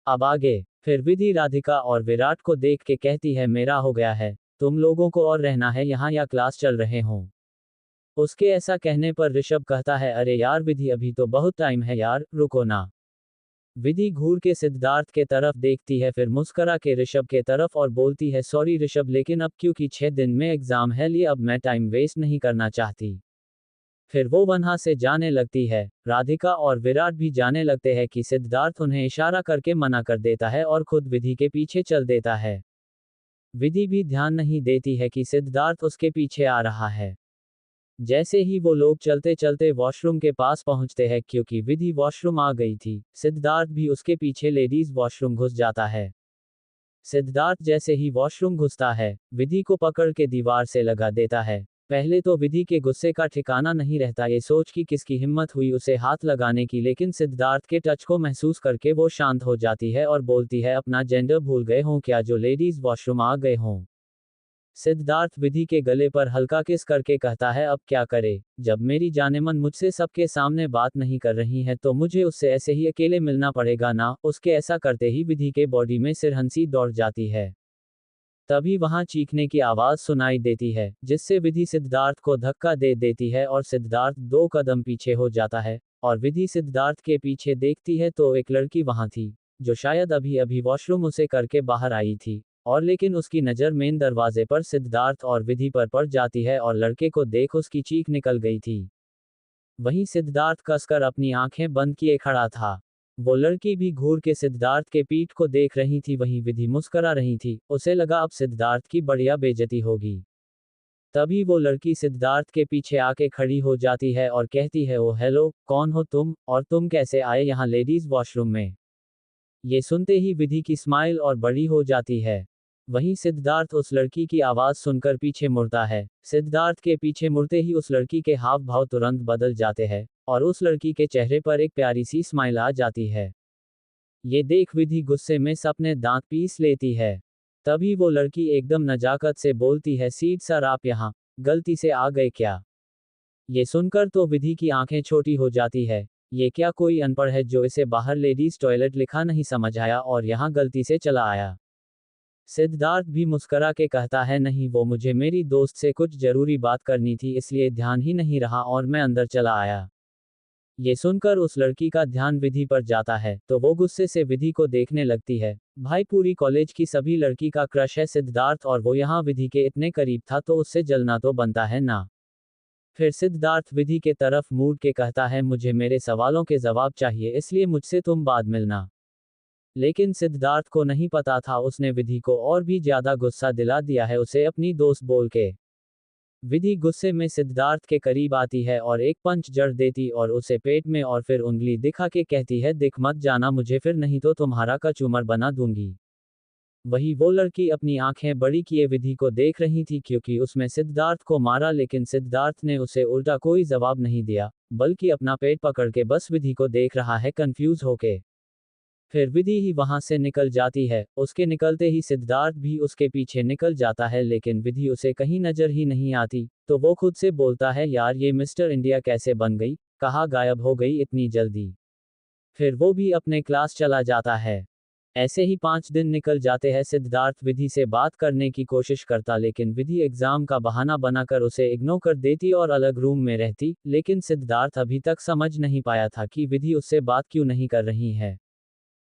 अब आगे। फिर विधि राधिका और विराट को देख के कहती है, मेरा हो गया है, तुम लोगों को और रहना है यहाँ या क्लास चल रहे हों। उसके ऐसा कहने पर ऋषभ कहता है, अरे यार विधि, अभी तो बहुत टाइम है यार, रुको ना। विधि घूर के सिद्धार्थ के तरफ देखती है, फिर मुस्करा के ऋषभ के तरफ और बोलती है, सॉरी ऋषभ, लेकिन अब क्योंकि 6 दिन में एग्जाम है, लिए अब मैं टाइम वेस्ट नहीं करना चाहती। फिर वो वहां से जाने लगती है। राधिका और विराट भी जाने लगते हैं कि सिद्धार्थ उन्हें इशारा करके मना कर देता है और खुद विधि के पीछे चल देता है। विधि भी ध्यान नहीं देती है कि सिद्धार्थ उसके पीछे आ रहा है। जैसे ही वो लोग चलते चलते वॉशरूम के पास पहुंचते हैं, क्योंकि विधि वॉशरूम आ गई थी, सिद्धार्थ भी उसके पीछे लेडीज वॉशरूम घुस जाता है। सिद्धार्थ जैसे ही वॉशरूम घुसता है, विधि को पकड़ के दीवार से लगा देता है। पहले तो विधि के गुस्से का ठिकाना नहीं रहता, ये सोच कि किसकी हिम्मत हुई उसे हाथ लगाने की, लेकिन सिद्धार्थ के टच को महसूस करके वो शांत हो जाती है और बोलती है, अपना जेंडर भूल गए हों क्या जो लेडीज वॉशरूम आ गए हों। सिद्धार्थ विधि के गले पर हल्का किस करके कहता है, अब क्या करे, जब मेरी जानेमन मुझसे सबके सामने बात नहीं कर रही है तो मुझे उससे ऐसे ही अकेले मिलना पड़ेगा ना। उसके ऐसा करते ही विधि के बॉडी में सिरहंसी दौड़ जाती है। तभी वहां चीखने की आवाज सुनाई देती है, जिससे विधि सिद्धार्थ को धक्का दे देती है और सिद्धार्थ 2 कदम पीछे हो जाता है। और विधि सिद्धार्थ के पीछे देखती है तो एक लड़की वहां थी, जो शायद अभी अभी वॉशरूम उसे करके बाहर आई थी। और लेकिन उसकी नज़र मेन दरवाजे पर सिद्धार्थ और विधि पर पड़ जाती है और लड़के को देख उसकी चीख निकल गई थी। वहीं सिद्धार्थ कसकर अपनी आंखें बंद किए खड़ा था। वो लड़की भी घूर के सिद्धार्थ के पीठ को देख रही थी, वहीं विधि मुस्करा रही थी। उसे लगा अब सिद्धार्थ की बढ़िया बेइज्जती होगी। तभी वो लड़की सिद्धार्थ के पीछे आके खड़ी हो जाती है और कहती है, ओ हेलो, कौन हो तुम, और तुम कैसे आए यहाँ लेडीज वॉशरूम में। ये सुनते ही विधि की स्माइल और बड़ी हो जाती है। वहीं सिद्धार्थ उस लड़की की आवाज सुनकर पीछे मुड़ता है। सिद्धार्थ के पीछे मुड़ते ही उस लड़की के हाव भाव तुरंत बदल जाते हैं। और उस लड़की के चेहरे पर एक प्यारी सी स्माइल आ जाती है। ये देख विधि गुस्से में अपने दांत पीस लेती है। तभी वो लड़की एकदम नजाकत से बोलती है, सीड सर आप यहाँ गलती से आ गए क्या? ये सुनकर तो विधि की आंखें छोटी हो जाती है। ये क्या कोई अनपढ़ है जो इसे बाहर लेडीज टॉयलेट लिखा नहीं समझ आया और यहाँ गलती से चला आया? सिद्धार्थ भी मुस्करा के कहता है, नहीं वो मुझे मेरी दोस्त से कुछ जरूरी बात करनी थी इसलिए ध्यान ही नहीं रहा और मैं अंदर चला आया। ये सुनकर उस लड़की का ध्यान विधि पर जाता है तो वो गुस्से से विधि को देखने लगती है। भाई पूरी कॉलेज की सभी लड़की का क्रश है सिद्धार्थ और वो यहाँ विधि के इतने करीब था तो उससे जलना तो बनता है ना। फिर सिद्धार्थ विधि के तरफ मुड़ के कहता है, मुझे मेरे सवालों के जवाब चाहिए इसलिए मुझसे तुम बाद मिलना। लेकिन सिद्धार्थ को नहीं पता था उसने विधि को और भी ज्यादा गुस्सा दिला दिया है उसे अपनी दोस्त बोल के। विधि गुस्से में सिद्धार्थ के करीब आती है और एक पंच जड़ देती और उसे पेट में और फिर उंगली दिखा के कहती है, दिख मत जाना मुझे फिर नहीं तो तुम्हारा कचूमर बना दूंगी। वही वो लड़की अपनी आंखें बड़ी किए विधि को देख रही थी क्योंकि उसमें सिद्धार्थ को मारा लेकिन सिद्धार्थ ने उसे उल्टा कोई जवाब नहीं दिया बल्कि अपना पेट पकड़ के बस विधि को देख रहा है कंफ्यूज होके। फिर विधि ही वहां से निकल जाती है। उसके निकलते ही सिद्धार्थ भी उसके पीछे निकल जाता है लेकिन विधि उसे कहीं नजर ही नहीं आती तो वो खुद से बोलता है, यार ये मिस्टर इंडिया कैसे बन गई, कहाँ गायब हो गई इतनी जल्दी। फिर वो भी अपने क्लास चला जाता है। ऐसे ही 5 दिन निकल जाते हैं। सिद्धार्थ विधि से बात करने की कोशिश करता लेकिन विधि एग्जाम का बहाना बनाकर उसे इग्नोर कर देती और अलग रूम में रहती। लेकिन सिद्धार्थ अभी तक समझ नहीं पाया था कि विधि उससे बात क्यों नहीं कर रही है।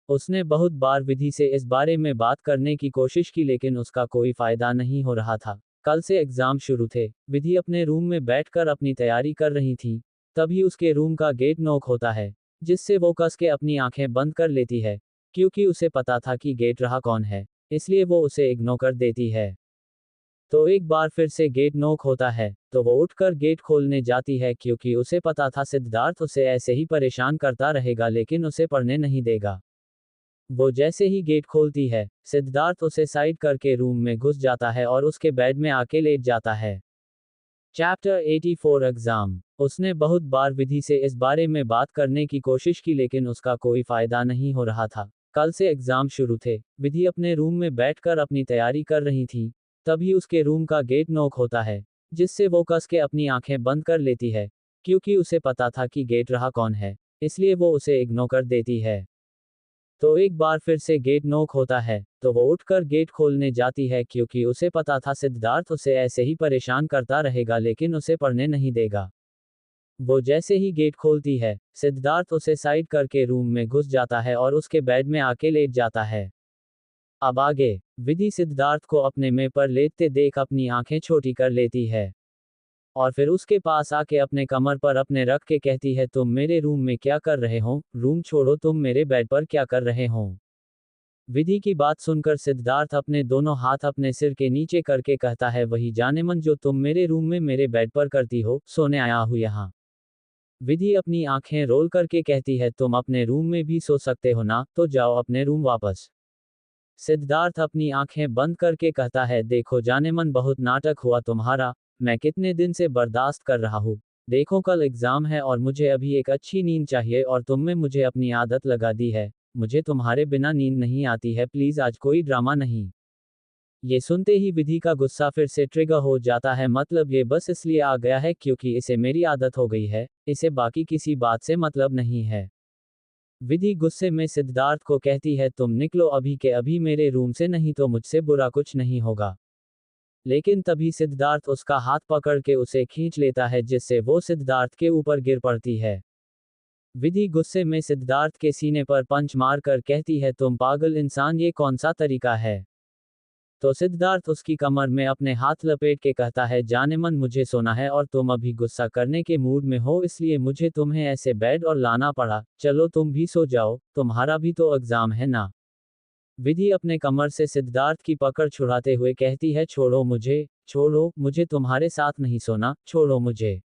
उसने बहुत बार विधि से इस बारे में बात करने की कोशिश की लेकिन उसका कोई फायदा नहीं हो रहा था। कल से एग्जाम शुरू थे। विधि अपने रूम में बैठकर अपनी तैयारी कर रही थी। तभी उसके रूम का गेट नॉक होता है जिससे वो कस के अपनी आंखें बंद कर लेती है। क्योंकि उसे पता था कि गेट रहा कौन है इसलिए वो उसे इग्नोर कर देती है। तो एक बार फिर से गेट नॉक होता है तो वो उठकर गेट खोलने जाती है क्योंकि उसे पता था सिद्धार्थ उसे ऐसे ही परेशान करता रहेगा लेकिन उसे पढ़ने नहीं देगा। वो जैसे ही गेट खोलती है सिद्धार्थ उसे साइड करके रूम में घुस जाता है और उसके बेड में आके लेट जाता है। Chapter 84 exam. उसने बहुत बार विधि से इस बारे में बात करने की कोशिश की लेकिन उसका कोई फायदा नहीं हो रहा था। कल से एग्जाम शुरू थे। विधि अपने रूम में बैठकर अपनी तैयारी कर रही थी। तभी उसके रूम का गेट नॉक होता है जिससे वो कस के अपनी आंखें बंद कर लेती है। क्योंकि उसे पता था कि गेट रहा कौन है इसलिए वो उसे इग्नोर कर देती है। तो एक बार फिर से गेट नॉक होता है तो वो उठकर गेट खोलने जाती है क्योंकि उसे पता था सिद्धार्थ उसे ऐसे ही परेशान करता रहेगा लेकिन उसे पढ़ने नहीं देगा। वो जैसे ही गेट खोलती है सिद्धार्थ उसे साइड करके रूम में घुस जाता है और उसके बेड में आके लेट जाता है। अब आगे विधि सिद्धार्थ को अपने में पर लेटते देख अपनी आंखें छोटी कर लेती है और फिर उसके पास आके अपने कमर पर अपने रख के कहती है, तुम मेरे रूम में क्या कर रहे हो, रूम छोड़ो, तुम मेरे बेड पर क्या कर रहे हो। विधि की बात सुनकर सिद्धार्थ अपने दोनों हाथ अपने सिर के नीचे करके कहता है, वही जानेमन जो तुम मेरे रूम में मेरे बेड पर करती हो, सोने आया हूँ यहाँ। विधि अपनी आंखें रोल करके कहती है, तुम अपने रूम में भी सो सकते हो ना, तो जाओ अपने रूम वापस। सिद्धार्थ अपनी आंखें बंद करके कहता है, देखो जानेमन बहुत नाटक हुआ तुम्हारा, मैं कितने दिन से बर्दाश्त कर रहा हूँ। देखो कल एग्जाम है और मुझे अभी एक अच्छी नींद चाहिए और तुमने मुझे अपनी आदत लगा दी है, मुझे तुम्हारे बिना नींद नहीं आती है, प्लीज आज कोई ड्रामा नहीं। ये सुनते ही विधि का गुस्सा फिर से ट्रिगर हो जाता है, मतलब ये बस इसलिए आ गया है क्योंकि इसे मेरी आदत हो गई है, इसे बाकी किसी बात से मतलब नहीं है। विधि गुस्से में सिद्धार्थ को कहती है, तुम निकलो अभी के अभी मेरे रूम से, नहीं तो मुझसे बुरा कुछ नहीं होगा। लेकिन तभी सिद्धार्थ उसका हाथ पकड़ के उसे खींच लेता है जिससे वो सिद्धार्थ के ऊपर गिर पड़ती है। विधि गुस्से में सिद्धार्थ के सीने पर पंच मारकर कहती है, तुम पागल इंसान, ये कौन सा तरीका है। तो सिद्धार्थ उसकी कमर में अपने हाथ लपेट के कहता है, जानेमन मुझे सोना है और तुम अभी गुस्सा करने के मूड में हो इसलिए मुझे तुम्हें ऐसे बेड और लाना पड़ा, चलो तुम भी सो जाओ, तुम्हारा भी तो एग्जाम है ना। विधि अपने कमर से सिद्धार्थ की पकड़ छुड़ाते हुए कहती है, छोड़ो मुझे तुम्हारे साथ नहीं सोना, छोड़ो मुझे।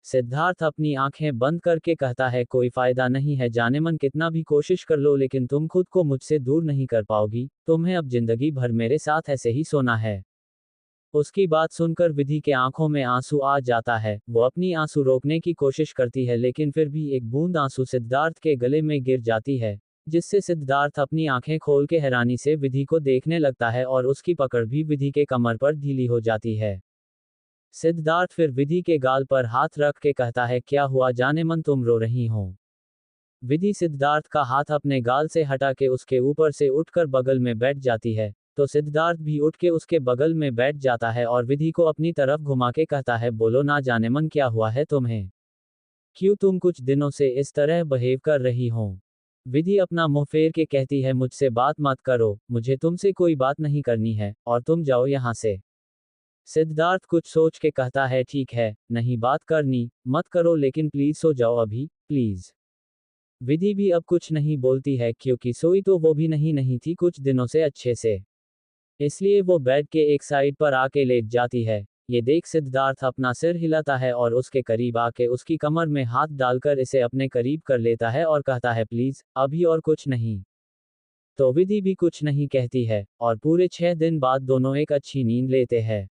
सिद्धार्थ अपनी आंखें बंद करके कहता है, कोई फायदा नहीं है जानेमन, कितना भी कोशिश कर लो लेकिन तुम खुद को मुझसे दूर नहीं कर पाओगी, तुम्हें अब जिंदगी भर मेरे साथ ऐसे ही सोना है। उसकी बात सुनकर विधि के आंखों में आंसू आ जाता है। वो अपनी आंसू रोकने की कोशिश करती है लेकिन फिर भी एक बूंद आंसू सिद्धार्थ के गले में गिर जाती है, जिससे सिद्धार्थ अपनी आंखें खोल के हैरानी से विधि को देखने लगता है और उसकी पकड़ भी विधि के कमर पर ढीली हो जाती है। सिद्धार्थ फिर विधि के गाल पर हाथ रख के कहता है, क्या हुआ जाने मन, तुम रो रही हो? विधि सिद्धार्थ का हाथ अपने गाल से हटा के उसके ऊपर से उठकर बगल में बैठ जाती है, तो सिद्धार्थ भी उठ के उसके बगल में बैठ जाता है और विधि को अपनी तरफ घुमा के कहता है, बोलो ना जाने मन, क्या हुआ है तुम्हें? क्यों तुम कुछ दिनों से इस तरह बिहेव कर रही हो? विधि अपना मुंह फेर के कहती है, मुझसे बात मत करो, मुझे तुमसे कोई बात नहीं करनी है, और तुम जाओ यहाँ से। सिद्धार्थ कुछ सोच के कहता है, ठीक है, नहीं बात करनी, मत करो, लेकिन प्लीज सो जाओ अभी, प्लीज। विधि भी अब कुछ नहीं बोलती है क्योंकि सोई तो वो भी नहीं थी कुछ दिनों से अच्छे से। इसलिए वो बेड के एक साइड पर आके लेट जाती है। ये देख सिद्धार्थ अपना सिर हिलाता है और उसके करीब आके उसकी कमर में हाथ डालकर इसे अपने करीब कर लेता है और कहता है, प्लीज अभी और कुछ नहीं। तो विधि भी कुछ नहीं कहती है और पूरे 6 दिन बाद दोनों एक अच्छी नींद लेते हैं।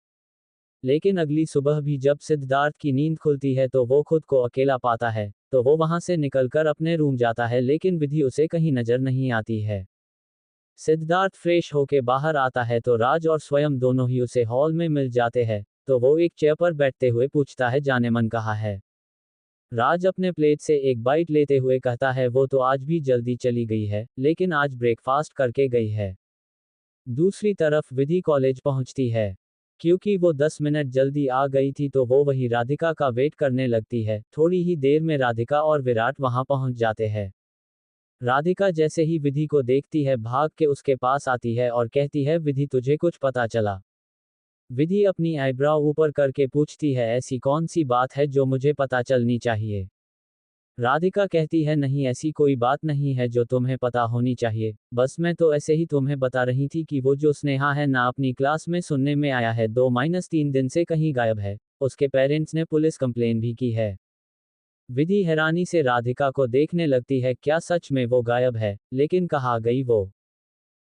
लेकिन अगली सुबह भी जब सिद्धार्थ की नींद खुलती है तो वो खुद को अकेला पाता है, तो वो वहां से निकलकर अपने रूम जाता है लेकिन विधि उसे कहीं नजर नहीं आती है। सिद्धार्थ फ्रेश होके बाहर आता है तो राज और स्वयं दोनों ही उसे हॉल में मिल जाते हैं, तो वो एक चेयर पर बैठते हुए पूछता है, जाने मन कहाँ है? राज अपने प्लेट से एक बाइट लेते हुए कहता है, वो तो आज भी जल्दी चली गई है, लेकिन आज ब्रेकफास्ट करके गई है। दूसरी तरफ विधि कॉलेज पहुंचती है। क्योंकि वो 10 मिनट जल्दी आ गई थी तो वो वही राधिका का वेट करने लगती है। थोड़ी ही देर में राधिका और विराट वहां पहुंच जाते हैं। राधिका जैसे ही विधि को देखती है भाग के उसके पास आती है और कहती है, विधि तुझे कुछ पता चला? विधि अपनी आईब्राव ऊपर करके पूछती है, ऐसी कौन सी बात है जो मुझे पता चलनी चाहिए? राधिका कहती है, नहीं ऐसी कोई बात नहीं है जो तुम्हें पता होनी चाहिए, बस मैं तो ऐसे ही तुम्हें बता रही थी कि वो जो स्नेहा है ना, अपनी क्लास में सुनने में आया है 2-3 दिन से कहीं गायब है। उसके पेरेंट्स ने पुलिस कंप्लेन भी की है। विधि हैरानी से राधिका को देखने लगती है, क्या सच में वो गायब है? लेकिन कहाँ गई वो?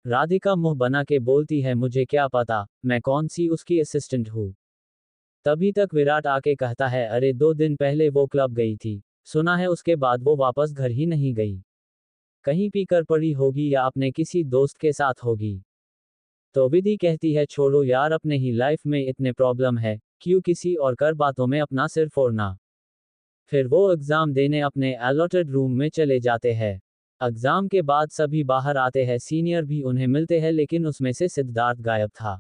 राधिका मुंह बना के बोलती है, मुझे क्या पता, मैं कौन सी उसकी असिस्टेंट हूँ। तभी तक विराट आके कहता है, अरे 2 दिन पहले वो क्लब गई थी, सुना है उसके बाद वो वापस घर ही नहीं गई। कहीं पीकर पड़ी होगी या अपने किसी दोस्त के साथ होगी। तो विधि कहती है, छोड़ो यार, अपने ही लाइफ में इतने प्रॉब्लम है, क्यों किसी और कर बातों में अपना सिर फोड़ना। फिर वो एग्जाम देने अपने अलॉटेड रूम में चले जाते हैं। एग्जाम के बाद सभी बाहर आते हैं, सीनियर भी उन्हें मिलते हैं, लेकिन उसमें से सिद्धार्थ गायब था।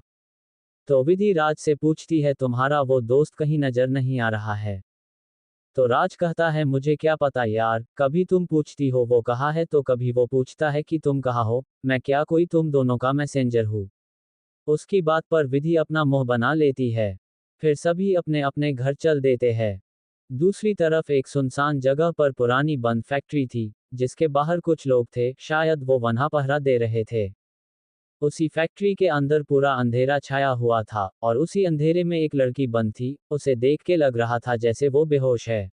तो विधि राज से पूछती है, तुम्हारा वो दोस्त कहीं नजर नहीं आ रहा है? तो राज कहता है, मुझे क्या पता यार, कभी तुम पूछती हो वो कहाँ है तो कभी वो पूछता है कि तुम कहाँ हो, मैं क्या कोई तुम दोनों का मैसेंजर हूँ? उसकी बात पर विधि अपना मुंह बना लेती है। फिर सभी अपने अपने घर चल देते हैं। दूसरी तरफ एक सुनसान जगह पर पुरानी बंद फैक्ट्री थी, जिसके बाहर कुछ लोग थे, शायद वो वन्हा पहरा दे रहे थे। उसी फैक्ट्री के अंदर पूरा अंधेरा छाया हुआ था और उसी अंधेरे में एक लड़की बंद थी, उसे देख के लग रहा था जैसे वो बेहोश है।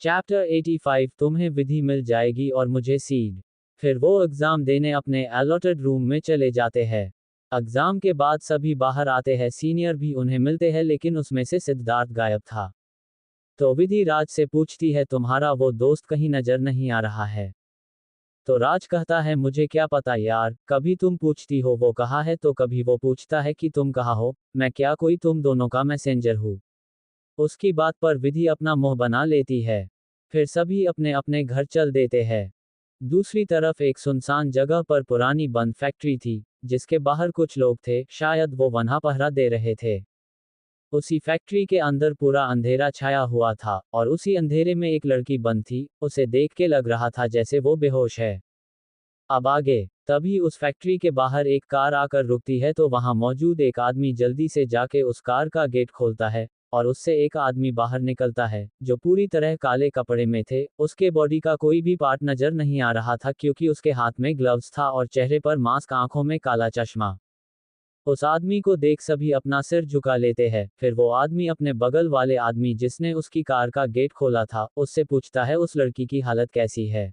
चैप्टर 85, तुम्हें विधि मिल जाएगी और मुझे सीड। फिर वो एग्जाम देने अपने अलॉटेड रूम में चले जाते हैं। एग्जाम के बाद सभी बाहर आते हैं, सीनियर भी उन्हें मिलते हैं, लेकिन उसमें से सिद्धार्थ गायब था। तो विधि राज से पूछती है, तुम्हारा वो दोस्त कहीं नजर नहीं आ रहा है? तो राज कहता है, मुझे क्या पता यार, कभी तुम पूछती हो वो कहाँ है तो कभी वो पूछता है कि तुम कहाँ हो, मैं क्या कोई तुम दोनों का मैसेंजर हूँ? उसकी बात पर विधि अपना मुंह बना लेती है। फिर सभी अपने अपने घर चल देते हैं। दूसरी तरफ एक सुनसान जगह पर पुरानी बंद फैक्ट्री थी, जिसके बाहर कुछ लोग थे, शायद वो वन्हा पहरा दे रहे थे। उसी फैक्ट्री के अंदर पूरा अंधेरा छाया हुआ था और उसी अंधेरे में एक लड़की बंद थी, उसे देख के लग रहा था जैसे वो बेहोश है। अब आगे। तभी उस फैक्ट्री के बाहर एक कार आकर रुकती है, तो वहां मौजूद एक आदमी जल्दी से जाके उस कार का गेट खोलता है और उससे एक आदमी बाहर निकलता है, जो पूरी तरह काले कपड़े में थे। उसके बॉडी का कोई भी पार्ट नजर नहीं आ रहा था क्योंकि उसके हाथ में ग्लव्स था और चेहरे पर मास्क, आंखों में काला चश्मा। उस आदमी को देख सभी अपना सिर झुका लेते हैं। फिर वो आदमी अपने बगल वाले आदमी जिसने उसकी कार का गेट खोला था, उससे पूछता है, उस लड़की की हालत कैसी है?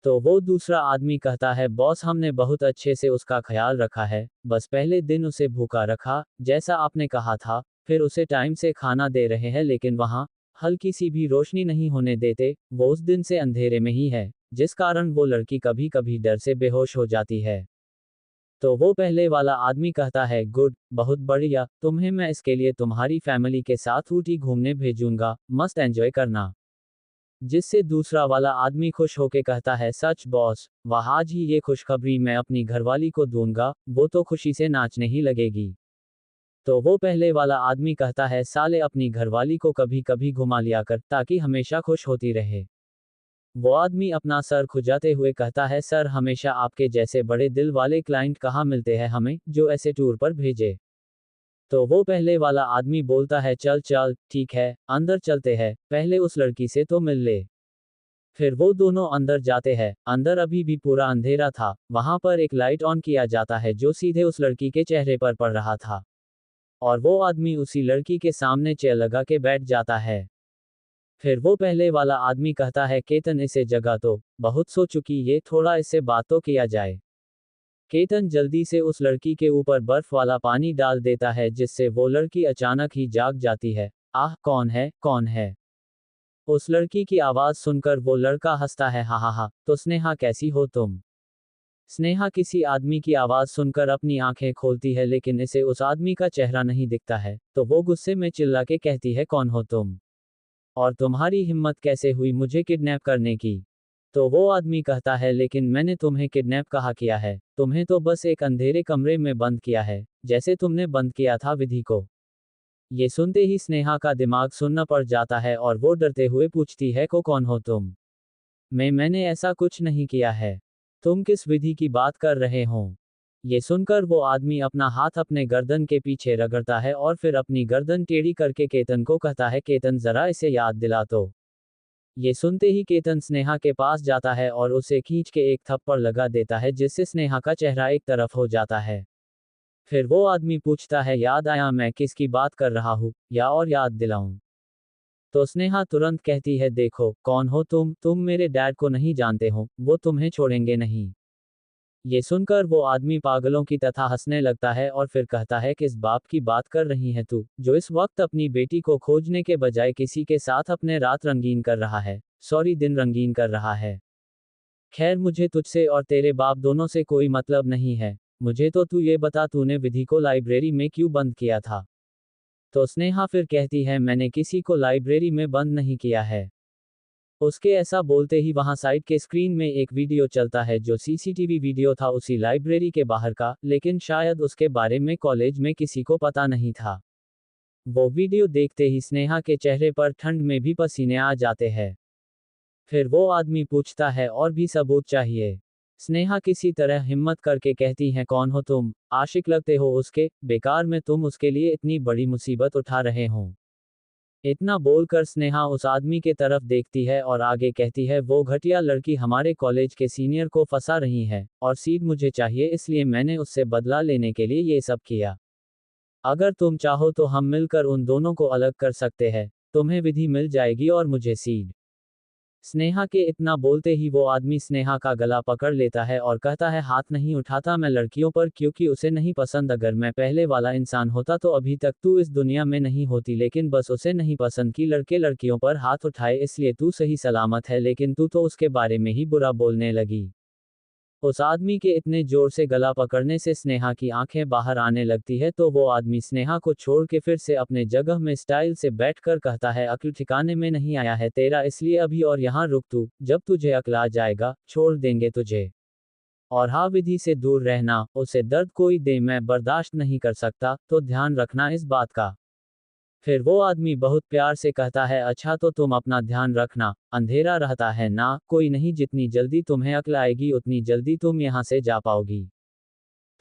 तो वो दूसरा आदमी कहता है, बॉस हमने बहुत अच्छे से उसका ख्याल रखा है, बस पहले दिन उसे भूखा रखा, जैसा आपने कहा था, फिर उसे टाइम से खाना दे रहे हैं लेकिन वहाँ हल्की सी भी रोशनी नहीं होने देते, वो उस दिन से अंधेरे में ही है, जिस कारण वो लड़की कभी कभी डर से बेहोश हो जाती है। तो वो पहले वाला आदमी कहता है, गुड, बहुत बढ़िया, तुम्हें मैं इसके लिए तुम्हारी फैमिली के साथ ऊटी घूमने भेजूंगा, मस्त एंजॉय करना। जिससे दूसरा वाला आदमी खुश होके कहता है, सच बॉस, वाह, आज ही ये खुशखबरी मैं अपनी घरवाली को दूंगा, वो तो खुशी से नाचने ही लगेगी। तो वो पहले वाला आदमी कहता है, साले अपनी घरवाली को कभी कभी घुमा लिया कर ताकि हमेशा खुश होती रहे। वो आदमी अपना सर खुजाते हुए कहता है, सर हमेशा आपके जैसे बड़े दिल वाले क्लाइंट कहाँ मिलते हैं हमें, जो ऐसे टूर पर भेजे। तो वो पहले वाला आदमी बोलता है, चल चल ठीक है, अंदर चलते हैं, पहले उस लड़की से तो मिल ले। फिर वो दोनों अंदर जाते हैं, अंदर अभी भी पूरा अंधेरा था, वहां पर एक लाइट ऑन किया जाता है जो सीधे उस लड़की के चेहरे पर पड़ रहा था। और वो आदमी उसी लड़की के सामने चेयर लगा के बैठ जाता है। फिर वो पहले वाला आदमी कहता है, केतन इसे जगह तो बहुत सो चुकी, ये थोड़ा इससे बात तो किया जाए। केतन जल्दी से उस लड़की के ऊपर बर्फ वाला पानी डाल देता है जिससे वो लड़की अचानक ही जाग जाती है। आह, कौन है, कौन है? उस लड़की की आवाज सुनकर वो लड़का हंसता है, हा हा हा, तो स्नेहा कैसी हो तुम? स्नेहा किसी आदमी की आवाज सुनकर अपनी आंखें खोलती है लेकिन इसे उस आदमी का चेहरा नहीं दिखता है, तो वो गुस्से में चिल्ला के कहती है, कौन हो तुम? और तुम्हारी हिम्मत कैसे हुई मुझे किडनैप करने की? तो वो आदमी कहता है, लेकिन मैंने तुम्हें किडनैप कहाँ किया है, तुम्हें तो बस एक अंधेरे कमरे में बंद किया है, जैसे तुमने बंद किया था विधि को। ये सुनते ही स्नेहा का दिमाग सुन्न पड़ जाता है और वो डरते हुए पूछती है, को कौन हो तुम? मैंने ऐसा कुछ नहीं किया है। तुम किस विधि की बात कर रहे हो? ये सुनकर वो आदमी अपना हाथ अपने गर्दन के पीछे रगड़ता है और फिर अपनी गर्दन टेढ़ी करके केतन को कहता है, केतन जरा इसे याद दिला तो। ये सुनते ही केतन स्नेहा के पास जाता है और उसे खींच के एक थप्पड़ लगा देता है जिससे स्नेहा का चेहरा एक तरफ हो जाता है। फिर वो आदमी पूछता है, याद आया मैं किसकी बात कर रहा हूँ, या और याद दिलाऊं? तो स्नेहा तुरंत कहती है, देखो कौन हो तुम मेरे डैड को नहीं जानते हो, वो तुम्हें छोड़ेंगे नहीं। ये सुनकर वो आदमी पागलों की तरह हंसने लगता है और फिर कहता है, किस बाप की बात कर रही है तू, जो इस वक्त अपनी बेटी को खोजने के बजाय किसी के साथ अपने रात रंगीन कर रहा है, सॉरी दिन रंगीन कर रहा है। खैर मुझे तुझसे और तेरे बाप दोनों से कोई मतलब नहीं है, मुझे तो तू ये बता, तूने विधि को लाइब्रेरी में क्यों बंद किया था? तो स्नेहा फिर कहती है, मैंने किसी को लाइब्रेरी में बंद नहीं किया है। उसके ऐसा बोलते ही वहां साइड के स्क्रीन में एक वीडियो चलता है जो सीसीटीवी वीडियो था उसी लाइब्रेरी के बाहर का, लेकिन शायद उसके बारे में कॉलेज में किसी को पता नहीं था। वो वीडियो देखते ही स्नेहा के चेहरे पर ठंड में भी पसीने आ जाते हैं। फिर वो आदमी पूछता है, और भी सबूत चाहिए? स्नेहा किसी तरह हिम्मत करके कहती है, कौन हो तुम? आशिक लगते हो उसके, बेकार में तुम उसके लिए इतनी बड़ी मुसीबत उठा रहे हो। इतना बोलकर स्नेहा उस आदमी के तरफ देखती है और आगे कहती है, वो घटिया लड़की हमारे कॉलेज के सीनियर को फंसा रही है, और सीट मुझे चाहिए इसलिए मैंने उससे बदला लेने के लिए ये सब किया। अगर तुम चाहो तो हम मिलकर उन दोनों को अलग कर सकते हैं, तुम्हें विधि मिल जाएगी और मुझे सीट। स्नेहा के इतना बोलते ही वो आदमी स्नेहा का गला पकड़ लेता है और कहता है, हाथ नहीं उठाता मैं लड़कियों पर क्योंकि उसे नहीं पसंद, अगर मैं पहले वाला इंसान होता तो अभी तक तू इस दुनिया में नहीं होती, लेकिन बस उसे नहीं पसंद कि लड़के लड़कियों पर हाथ उठाए, इसलिए तू सही सलामत है, लेकिन तू तो उसके बारे में ही बुरा बोलने लगी। उस आदमी के इतने जोर से गला पकड़ने से स्नेहा की आंखें बाहर आने लगती है, तो वो आदमी स्नेहा को छोड़ के फिर से अपने जगह में स्टाइल से बैठकर कहता है, अक्ल ठिकाने में नहीं आया है तेरा, इसलिए अभी और यहाँ रुक तू, जब तुझे अक्ल आ जाएगा छोड़ देंगे तुझे। और हाँ, विधि से दूर रहना, उसे दर्द कोई दे मैं बर्दाश्त नहीं कर सकता, तो ध्यान रखना इस बात का। फिर वो आदमी बहुत प्यार से कहता है, अच्छा तो तुम अपना ध्यान रखना, अंधेरा रहता है ना, कोई नहीं, जितनी जल्दी तुम्हें अक्ल आएगी उतनी जल्दी तुम यहाँ से जा पाओगी।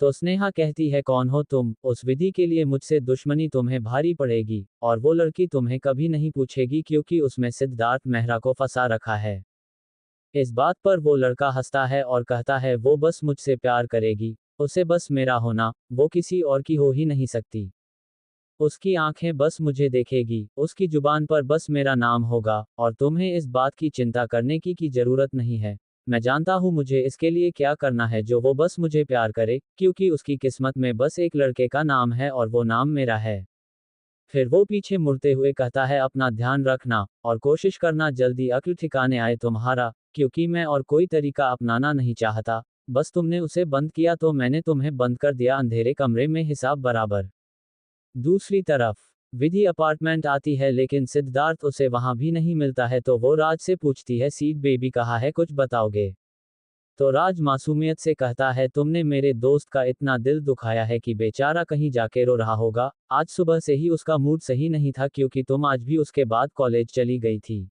तो स्नेहा कहती है, कौन हो तुम? उस विधि के लिए मुझसे दुश्मनी तुम्हें भारी पड़ेगी, और वो लड़की तुम्हें कभी नहीं पूछेगी क्योंकि उसमें सिद्धार्थ मेहरा को फंसा रखा है। इस बात पर वो लड़का हंसता है और कहता है, वो बस मुझसे प्यार करेगी, उसे बस मेरा होना, वो किसी और की हो ही नहीं सकती। उसकी आंखें बस मुझे देखेगी, उसकी जुबान पर बस मेरा नाम होगा, और तुम्हें इस बात की चिंता करने की जरूरत नहीं है। मैं जानता हूँ मुझे इसके लिए क्या करना है, जो वो बस मुझे प्यार करे, क्योंकि उसकी किस्मत में बस एक लड़के का नाम है और वो नाम मेरा है। फिर वो पीछे मुड़ते हुए कहता है, अपना ध्यान रखना, और कोशिश करना जल्दी अक्ल ठिकाने आए तुम्हारा, क्योंकि मैं और कोई तरीका अपनाना नहीं चाहता, बस तुमने उसे बंद किया तो मैंने तुम्हें बंद कर दिया अंधेरे कमरे में हिसाब बराबर। दूसरी तरफ विधि अपार्टमेंट आती है, लेकिन सिद्धार्थ उसे वहां भी नहीं मिलता है, तो वो राज से पूछती है, सीड बेबी कहाँ है, कुछ बताओगे? तो राज मासूमियत से कहता है, तुमने मेरे दोस्त का इतना दिल दुखाया है कि बेचारा कहीं जाके रो रहा होगा। आज सुबह से ही उसका मूड सही नहीं था, क्योंकि तुम आज भी उसके बाद कॉलेज चली गई थी।